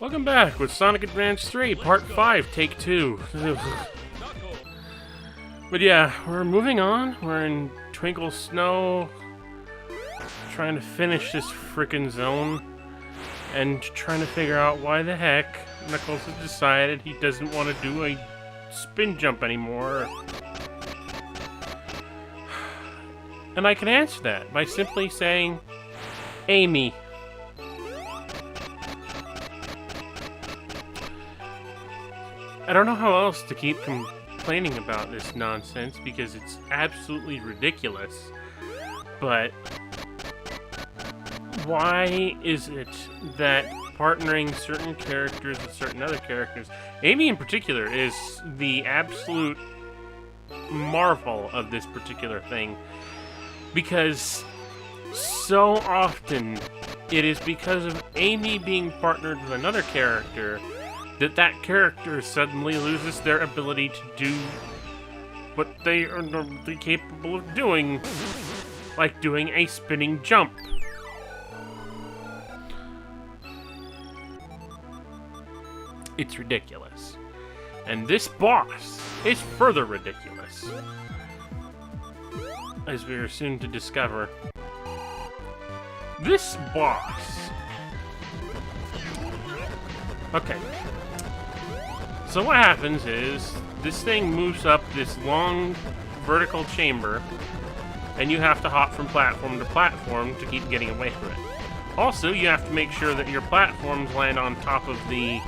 Welcome back with Sonic Advance 3, Part 5, Take 2. But yeah, we're moving on. We're in Twinkle Snow, trying to finish this frickin' zone, and trying to figure out why the heck Knuckles has decided he doesn't want to do a spin jump anymore. And I can answer that by simply saying, Amy. I don't know how else to keep complaining about this nonsense because it's absolutely ridiculous. But why is it that partnering certain characters with certain other characters, Amy in particular, is the absolute marvel of this particular thing? Because so often it is because of Amy being partnered with another character that character suddenly loses their ability to do what they are normally capable of doing, like doing a spinning jump. It's ridiculous. And this boss is further ridiculous, as we are soon to discover. This boss... Okay. So what happens is, this thing moves up this long vertical chamber, and you have to hop from platform to platform to keep getting away from it. Also, you have to make sure that your platforms land on top of the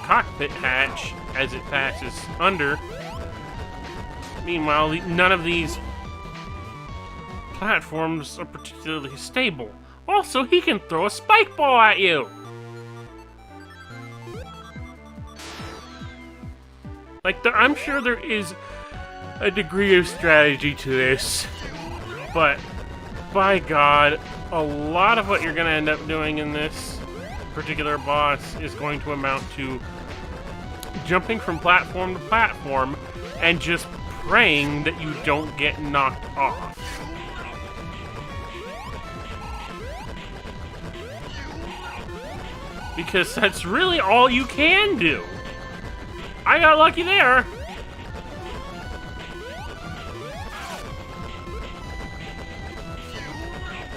cockpit hatch as it passes under. Meanwhile, none of these platforms are particularly stable. Also, he can throw a spike ball at you! Like, I'm sure there is a degree of strategy to this, but by God, a lot of what you're going to end up doing in this particular boss is going to amount to jumping from platform to platform and just praying that you don't get knocked off. Because that's really all you can do. I got lucky there.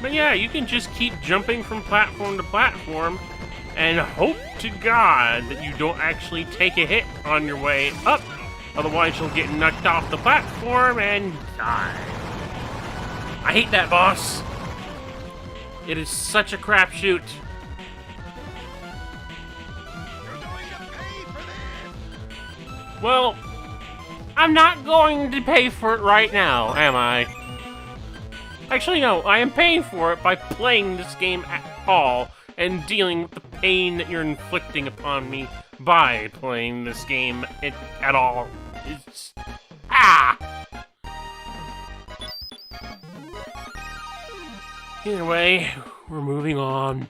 But yeah, you can just keep jumping from platform to platform and hope to God that you don't actually take a hit on your way up. Otherwise, you'll get knocked off the platform and die. I hate that boss. It is such a crapshoot. Well, I'm not going to pay for it right now, am I? Actually, no, I am paying for it by playing this game at all and dealing with the pain that you're inflicting upon me by playing this game at all. It's... Ah! Either way, we're moving on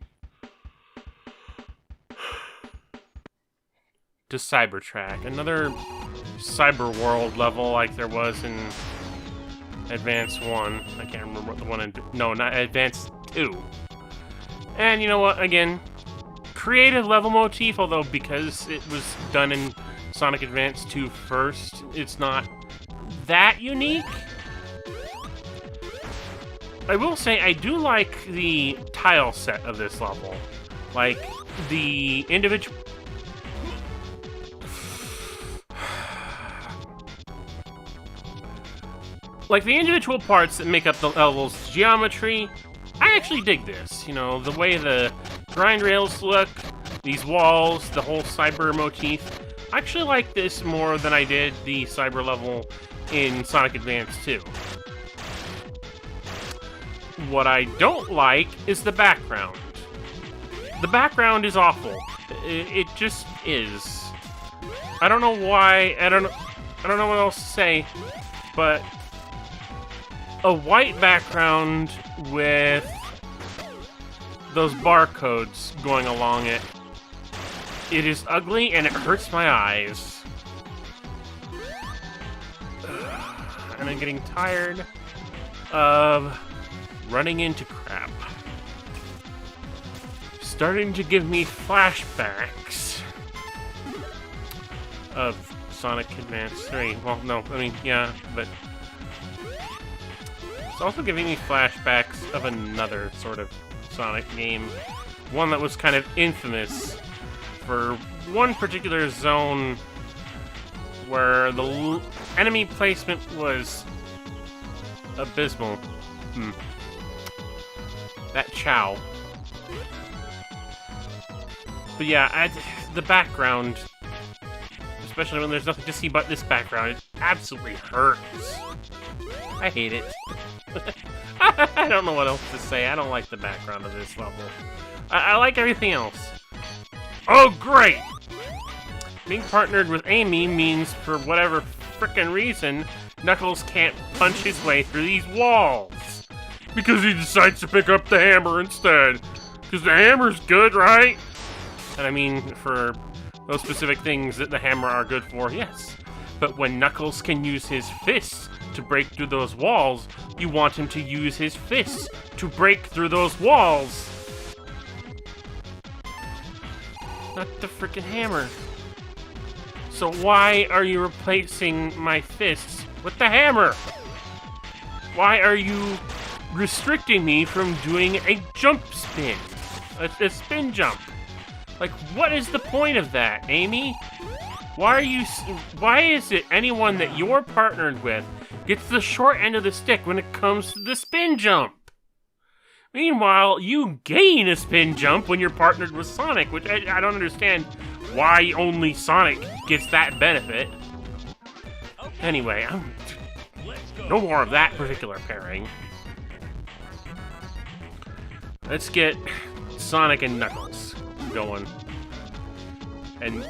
to Cybertrack, another cyber world level like there was in Advance 1. I can't remember what the one in... No, not Advance 2. And you know what, again, creative level motif, although because it was done in Sonic Advance 2 first, it's not that unique. I will say I do like the tile set of this level. Like, the individual... Like, the individual parts that make up the level's geometry, I actually dig this. You know, the way the grind rails look, these walls, the whole cyber motif. I actually like this more than I did the cyber level in Sonic Advance 2. What I don't like is the background. The background is awful. It just is. I don't know why, I don't know what else to say, but a white background with those barcodes going along it. It is ugly and it hurts my eyes. And I'm getting tired of running into crap. starting to give me flashbacks of Sonic Advance 3. Well, no, I mean, yeah, but it's also giving me flashbacks of another sort of Sonic game. One that was kind of infamous for one particular zone where the enemy placement was abysmal. That Chow. But yeah, the background, especially when there's nothing to see but this background, it absolutely hurts. I hate it. I don't know what else to say. I don't like the background of this level. I like everything else. Oh, great! Being partnered with Amy means, for whatever frickin' reason, Knuckles can't punch his way through these walls. Because he decides to pick up the hammer instead. Because the hammer's good, right? And I mean, for those specific things that the hammer are good for, yes. But when Knuckles can use his fists to break through those walls, you want him to use his fists to break through those walls. Not the frickin' hammer. So why are you replacing my fists with the hammer? Why are you restricting me from doing a jump spin? A spin jump? Like, what is the point of that, Amy? Why is it anyone that you're partnered with gets the short end of the stick when it comes to the spin jump? Meanwhile, you gain a spin jump when you're partnered with Sonic, which I don't understand why only Sonic gets that benefit. Anyway, no more of that particular pairing. Let's get Sonic and Knuckles going. And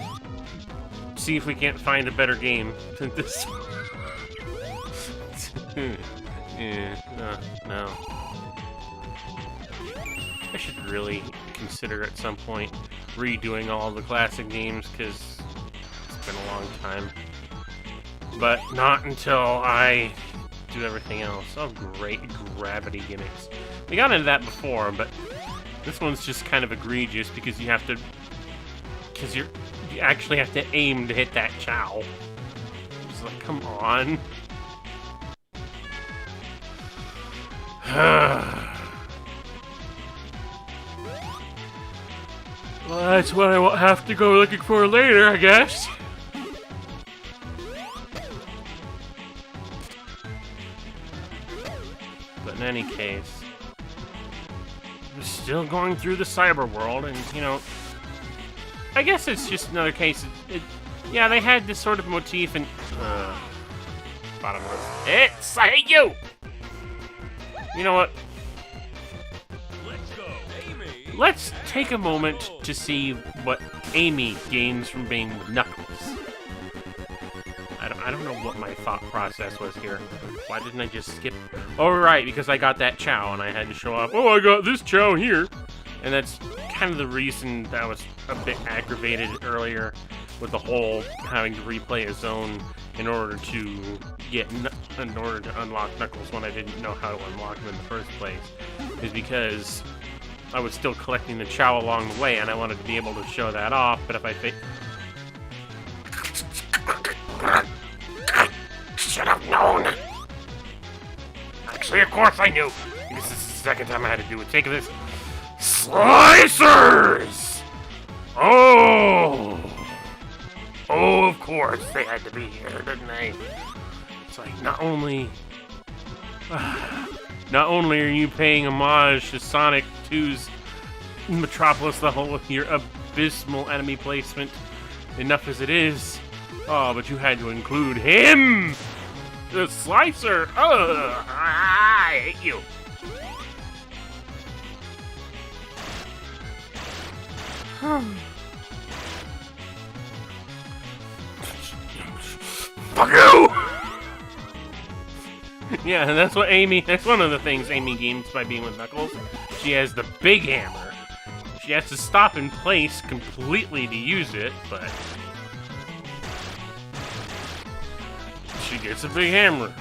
see if we can't find a better game than this one. No. I should really consider at some point redoing all the classic games, because it's been a long time. But not until I do everything else. Oh, great gravity gimmicks. We got into that before, but this one's just kind of egregious because you have to... Because you actually have to aim to hit that Chow. It's like, come on. Well, that's what I will have to go looking for later, I guess. But in any case, I'm still going through the cyber world, and, you know, I guess it's just another case. Yeah, they had this sort of motif, and bottomless. I hate you. You know what? Let's take a moment to see what Amy gains from being with Knuckles. I don't know what my thought process was here. Why didn't I just skip? Oh, right, because I got that Chow and I had to show off, oh, I got this Chow here. And that's kind of the reason that I was a bit aggravated earlier with the whole having to replay a zone in order to unlock Knuckles when I didn't know how to unlock him in the first place, is because I was still collecting the Chow along the way, and I wanted to be able to show that off, but if I should have known! Actually, of course I knew! Because this is the second time I had to do a take of this. Slicers! Oh! Oh, of course, they had to be here, didn't they? It's like, not only are you paying homage to Sonic 2's Metropolis level with your abysmal enemy placement, enough as it is, oh, but you had to include him! The Slicer! Ugh! I hate you! Fuck you! Yeah, and that's one of the things Amy gains by being with Knuckles. She has the big hammer. She has to stop in place completely to use it, but she gets a big hammer.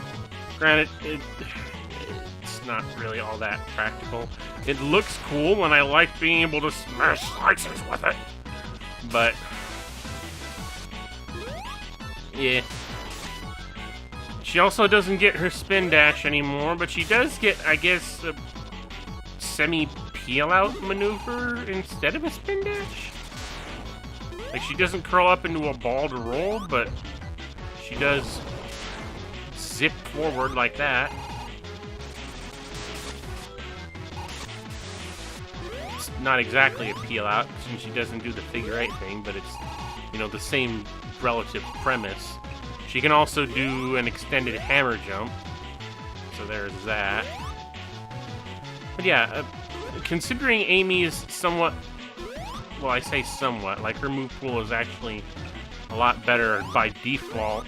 Granted, it's it's not really all that practical. It looks cool, and I like being able to smash slices with it. But yeah. She also doesn't get her spin dash anymore, but she does get, I guess, a semi-peel-out maneuver instead of a spin dash. Like, she doesn't curl up into a ball to roll, but she does zip forward like that. It's not exactly a peel-out, since she doesn't do the figure 8 thing, but it's, you know, the same relative premise. She can also do an extended hammer jump, so there's that. But yeah, considering Amy is somewhat, well, I say somewhat, like her move pool is actually a lot better by default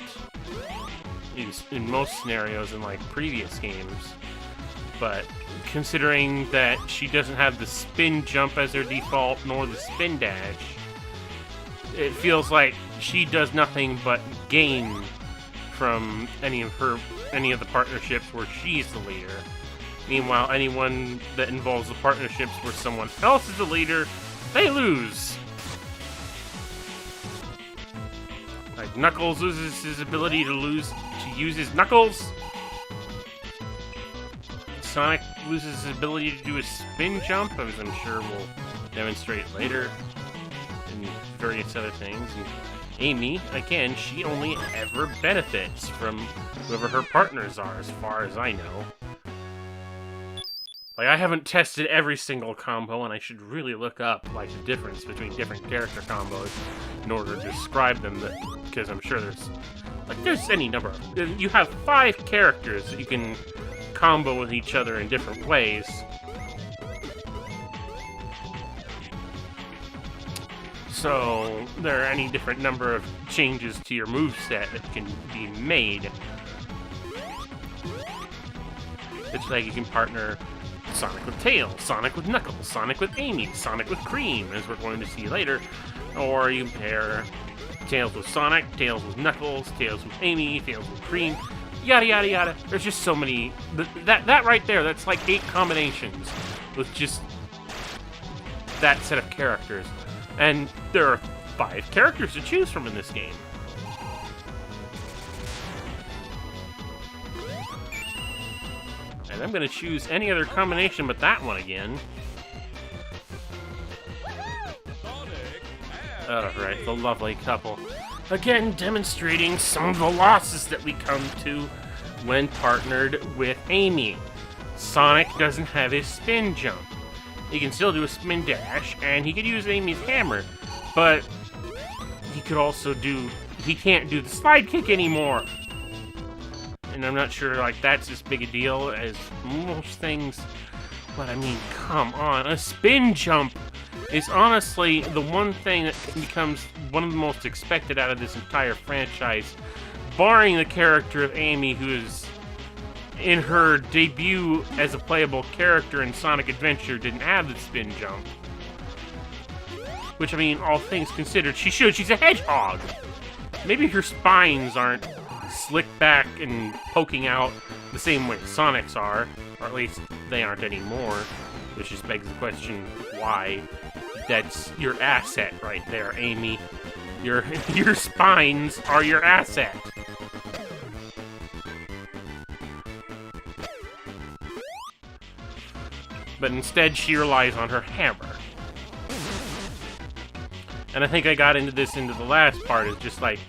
in most scenarios than like previous games. But considering that she doesn't have the spin jump as her default, nor the spin dash, it feels like she does nothing but gain from any of the partnerships where she's the leader. Meanwhile, anyone that involves the partnerships where someone else is the leader, they lose. Like Knuckles loses his ability to use his knuckles. Sonic loses his ability to do a spin jump, as I'm sure we'll demonstrate later, and various other things. And Amy, again, she only ever benefits from whoever her partners are, as far as I know. Like, I haven't tested every single combo, and I should really look up, like, the difference between different character combos in order to describe them, because I'm sure there's any number of... You have 5 characters that you can combo with each other in different ways. So, there are any different number of changes to your moveset that can be made. It's like you can partner Sonic with Tails, Sonic with Knuckles, Sonic with Amy, Sonic with Cream, as we're going to see later. Or you can pair Tails with Sonic, Tails with Knuckles, Tails with Amy, Tails with Cream, yada yada yada. There's just so many... That right there, that's like 8 combinations with just that set of characters. And there are 5 characters to choose from in this game. And I'm going to choose any other combination but that one again. Alright, the lovely couple. Again, demonstrating some of the losses that we come to when partnered with Amy. Sonic doesn't have his spin jump. He can still do a spin dash, and he could use Amy's hammer, but he could also he can't do the slide kick anymore. And I'm not sure, like, that's as big a deal as most things, but I mean, come on, a spin jump is honestly the one thing that becomes one of the most expected out of this entire franchise, barring the character of Amy, who is in her debut as a playable character in Sonic Adventure didn't have the spin jump. Which, I mean, all things considered, she should. She's a hedgehog. Maybe her spines aren't slicked back and poking out the same way Sonic's are, or at least they aren't anymore, which just begs the question, why? That's your asset right there, Amy. Your spines are your asset. But instead, she relies on her hammer. And I think I got into the last part, is just like,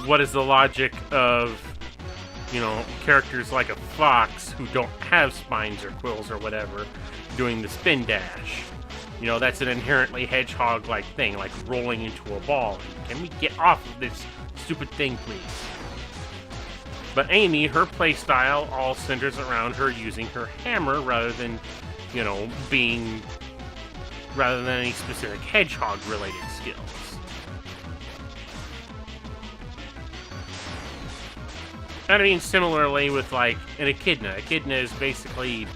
what is the logic of, you know, characters like a fox who don't have spines or quills or whatever doing the spin dash? You know, that's an inherently hedgehog-like thing, like rolling into a ball. Can we get off of this stupid thing, please? But Amy, her playstyle all centers around her using her hammer rather than, you know, rather than any specific hedgehog-related skills. I mean, similarly with, like, an echidna. Echidna is basically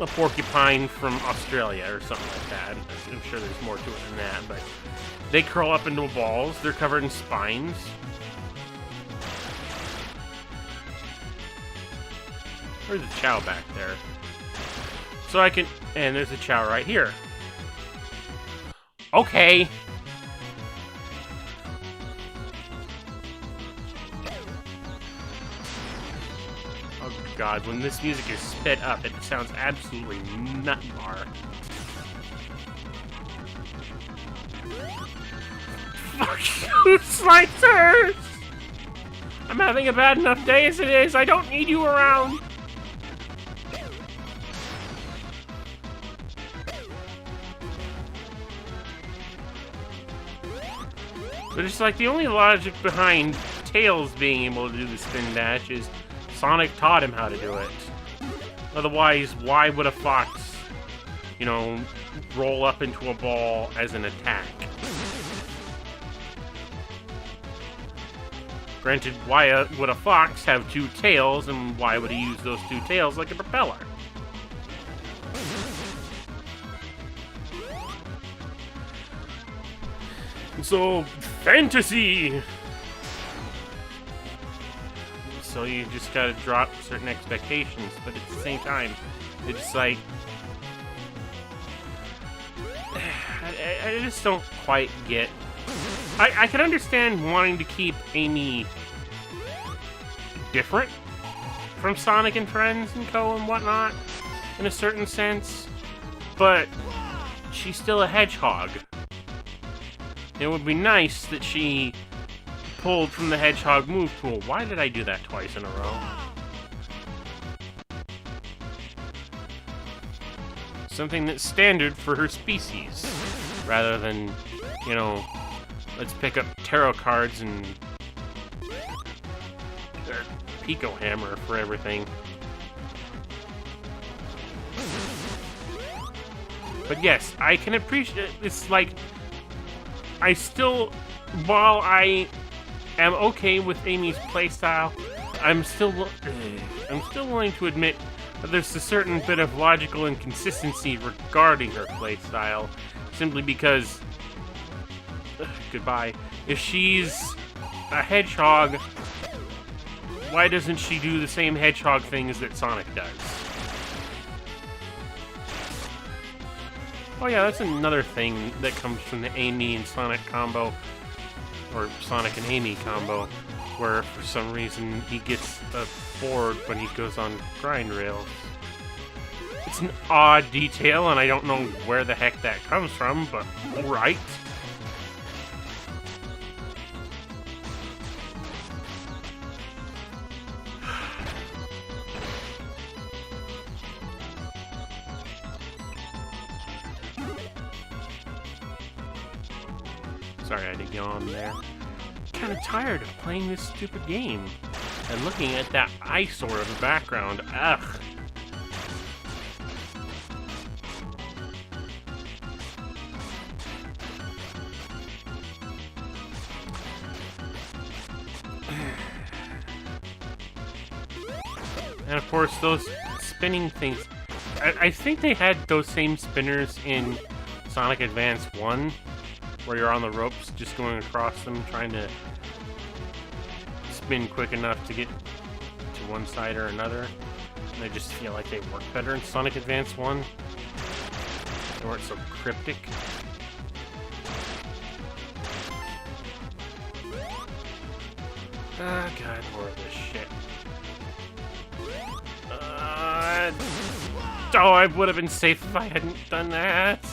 a porcupine from Australia or something like that. I'm sure there's more to it than that, but they curl up into balls. They're covered in spines. There's a Chow back there. So I can... And there's a Chow right here. Okay. Oh god, when this music is sped up, it sounds absolutely nutbar. Fuck you, Slicers! I'm having a bad enough day as it is. I don't need you around. But it's like the only logic behind Tails being able to do the spin dash is Sonic taught him how to do it. Otherwise, why would a fox, you know, roll up into a ball as an attack? Granted, why would a fox have two tails, and why would he use those two tails like a propeller? So, fantasy! So you just gotta drop certain expectations, but at the same time, it's like... I just don't quite get... I can understand wanting to keep Amy different from Sonic and Friends and Co. and whatnot, in a certain sense, but she's still a hedgehog. It would be nice that she pulled from the hedgehog move pool. Why did I do that twice in a row? Something that's standard for her species, rather than, you know, let's pick up tarot cards and Pico Hammer for everything. But yes, I can appreciate it's like I still, while I am okay with Amy's playstyle, I'm still willing to admit that there's a certain bit of logical inconsistency regarding her playstyle, simply because goodbye. If she's a hedgehog, why doesn't she do the same hedgehog things that Sonic does? Oh yeah, that's another thing that comes from the Amy and Sonic combo, or Sonic and Amy combo, where for some reason he gets a board when he goes on grind rails. It's an odd detail, and I don't know where the heck that comes from, but alright. Sorry, I had to yawn there. Kind of tired of playing this stupid game and looking at that eyesore in the background. Ugh. And of course, those spinning things. I think they had those same spinners in Sonic Advance 1. Where you're on the ropes, just going across them, trying to spin quick enough to get to one side or another. And I just feel like they work better in Sonic Advance 1. They weren't so cryptic. Ah, God, more of this shit. Oh, I would have been safe if I hadn't done that.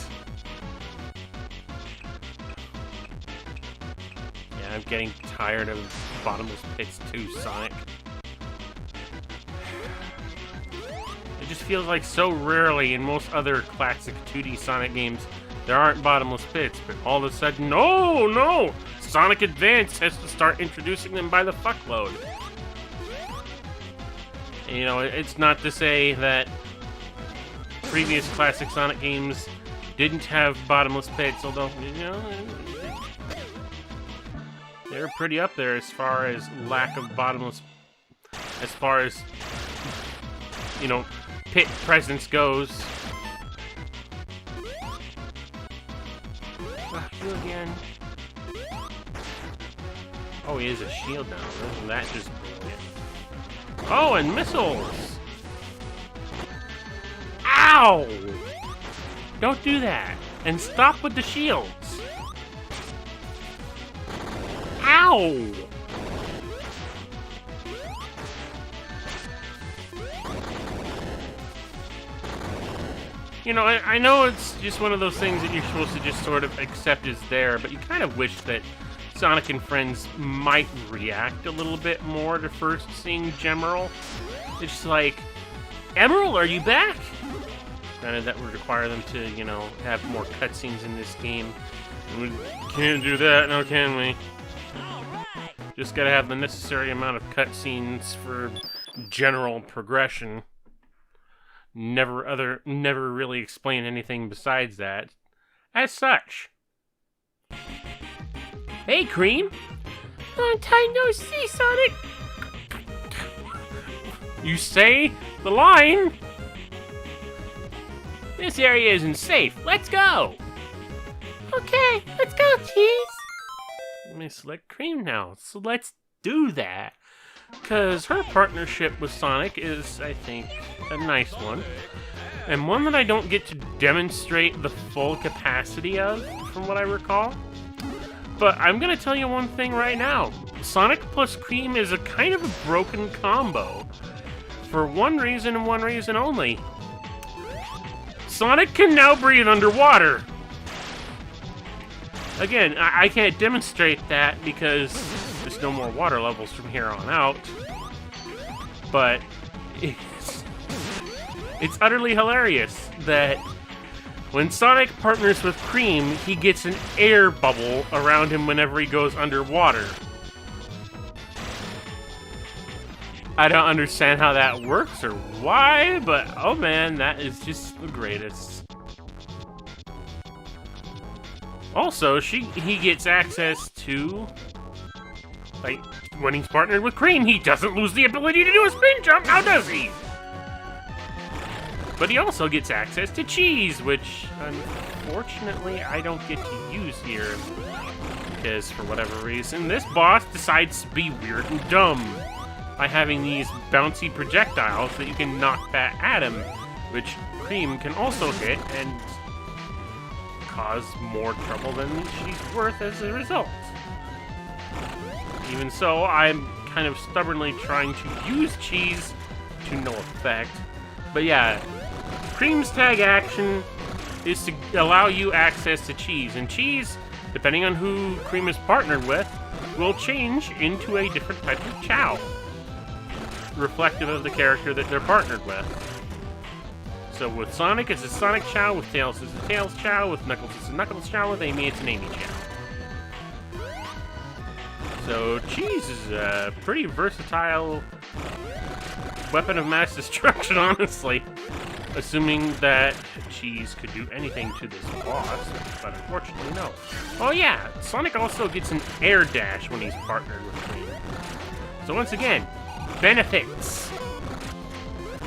I'm getting tired of bottomless pits too, Sonic. It just feels like so rarely in most other classic 2D Sonic games there aren't bottomless pits, but all of a sudden, no! Sonic Advance has to start introducing them by the fuckload. And, you know, it's not to say that previous classic Sonic games didn't have bottomless pits, although, you know, they're pretty up there as far as lack of bottomless, as far as, you know, pit presence goes. You again. Oh, he is a shield now. Isn't that just brilliant? Oh, and missiles! Ow! Don't do that. And stop with the shields. Ow! You know, I know it's just one of those things that you're supposed to just sort of accept as there, but you kind of wish that Sonic and friends might react a little bit more to first seeing Gemerald. It's just like, Emerald, are you back? Granted, that would require them to, you know, have more cutscenes in this game. We can't do that, now can we? Just gotta have the necessary amount of cutscenes for general progression. Never really explain anything besides that. As such. Hey, Cream! Long time no see, Sonic! You say the line? This area isn't safe. Let's go! Okay, let's go, Cheese! Let me select Cream now, so let's do that. Because her partnership with Sonic is, I think, a nice one. And one that I don't get to demonstrate the full capacity of, from what I recall. But I'm going to tell you one thing right now. Sonic plus Cream is a kind of a broken combo. For one reason and one reason only. Sonic can now breathe underwater. Again, I can't demonstrate that because there's no more water levels from here on out. But it's utterly hilarious that when Sonic partners with Cream, he gets an air bubble around him whenever he goes underwater. I don't understand how that works or why, but oh man, that is just the greatest. Also, he gets access to, like, when he's partnered with Cream, he doesn't lose the ability to do a spin jump, now does he? But he also gets access to Cheese, which, unfortunately, I don't get to use here. Because, for whatever reason, this boss decides to be weird and dumb by having these bouncy projectiles that you can knock back at him, which Cream can also hit and cause more trouble than she's worth as a result. Even so, I'm kind of stubbornly trying to use Cheese to no effect. But yeah, Cream's tag action is to allow you access to Cheese, and Cheese, depending on who Cream is partnered with, will change into a different type of Chow, reflective of the character that they're partnered with. So with Sonic, it's a Sonic Chow. With Tails, it's a Tails Chow. With Knuckles, it's a Knuckles Chow. With Amy, it's an Amy Chow. So Cheese is a pretty versatile weapon of mass destruction, honestly. Assuming that Cheese could do anything to this boss, but unfortunately no. Oh yeah, Sonic also gets an air dash when he's partnered with Cream. So once again, benefits.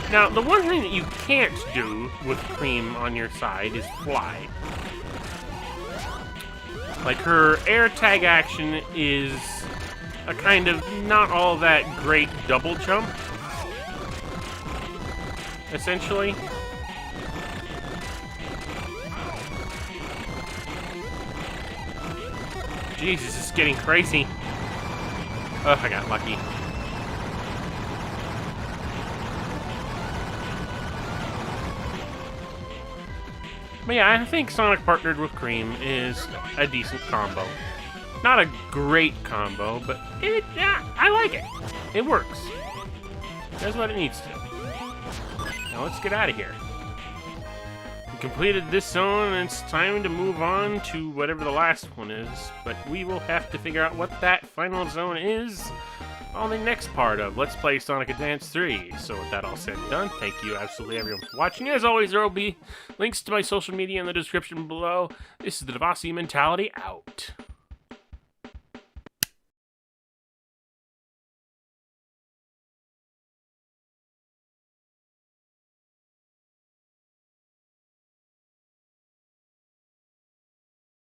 Now, the one thing that you can't do with Cream on your side is fly. Like, her air tag action is a kind of not all that great double jump, essentially. Jesus, this is getting crazy. Oh, I got lucky. But yeah, I think Sonic partnered with Cream is a decent combo. Not a great combo, but yeah, I like it. It works. Does what it needs to. Now let's get out of here. We completed this zone, and it's time to move on to whatever the last one is. But we will have to figure out what that final zone is on the next part of Let's Play Sonic Advance 3. So with that all said and done, thank you absolutely everyone for watching. As always, there will be links to my social media in the description below. This is the Devasia mentality out.